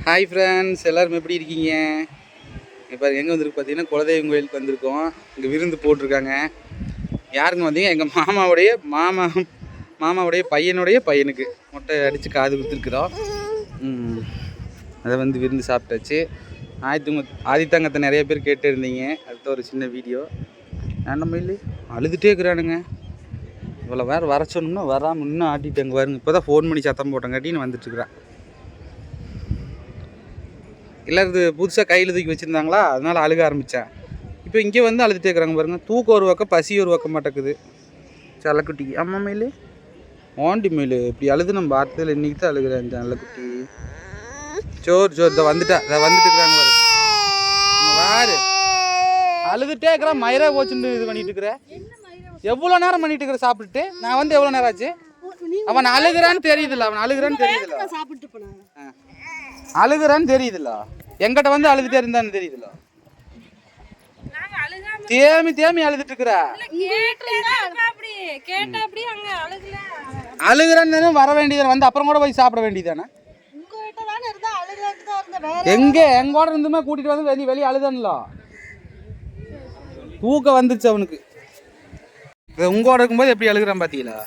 Hi friends, எல்லோரும் எப்படி இருக்கீங்க? இப்போ எங்கே வந்துருக்கு பார்த்தீங்கன்னா, குலதெய்வம் கோயிலுக்கு வந்திருக்கோம். இங்கே விருந்து போட்டிருக்காங்க. யாருங்க வந்தீங்க? எங்கள் மாமாவுடைய பையனுடைய பையனுக்கு மொட்டை அடித்து காது கொடுத்துருக்குறோம். அதை வந்து விருந்து சாப்பிட்டாச்சு. ஆதித்தங்கத்தை நிறைய பேர் கேட்டு இருந்தீங்க. அடுத்த ஒரு சின்ன வீடியோ. நம்ம இல்லை அழுதுகிட்டே இருக்கிறானுங்க. இவ்வளோ வேறு வர சொன்னோம்னா வராமல் இன்னும் ஆட்டிட்டாங்க பாருங்க. இப்போ தான் ஃபோன் பண்ணி சத்தம் போட்டங்காட்டின்னு வந்துட்டுருக்குறான். எல்லோரும் புதுசாக கையில் தூக்கி வச்சுருந்தாங்களா, அதனால் அழுக ஆரம்பித்தேன். இப்போ இங்கே வந்து அழுதுகிட்டே இருக்கிறாங்க பாருங்கள். தூக்கம் ஒரு பக்கம், பசி ஒரு பக்கம் மாட்டேக்குது. செல்லக்குட்டி அம்மா மயில் ஓண்டி மயில் இப்படி அழுது நம்ம பார்த்ததில் இன்றைக்கி தான் அழுகிறேன். செல்லக்குட்டி சோறு இதை வந்துட்டா, இதை வந்துட்டு இருக்கிறாங்க பாரு. அழுதுகிட்டே இருக்கிறான். மயிரா போச்சுன்னு இது பண்ணிட்டு இருக்கிற. எவ்வளோ நேரம் பண்ணிட்டு இருக்கிற சாப்பிட்டுட்டு? நான் வந்து எவ்வளோ நேரம் ஆச்சு? அவன் அழுகிறான்னு தெரியுதுல்ல, அழுகுறான்னு தெரியுதுல்ல. எங்கிட்ட வந்து அழுதுட்டே இருந்தான்னு தெரியுதுல்ல. தேமி அழுதுட்டு இருக்கிற. அழுகுறான்னு வர வேண்டியதானே, வந்து அப்புறம் கூட போய் சாப்பிட வேண்டியதானே. எங்க எங்கோட இருந்துமே கூட்டிட்டு வந்து வெளியே அழுதான்ல. தூக்கம் வந்துருச்சு அவனுக்கு. உங்கோட இருக்கும்போது எப்படி அழுகுறான் பாத்தீங்களா?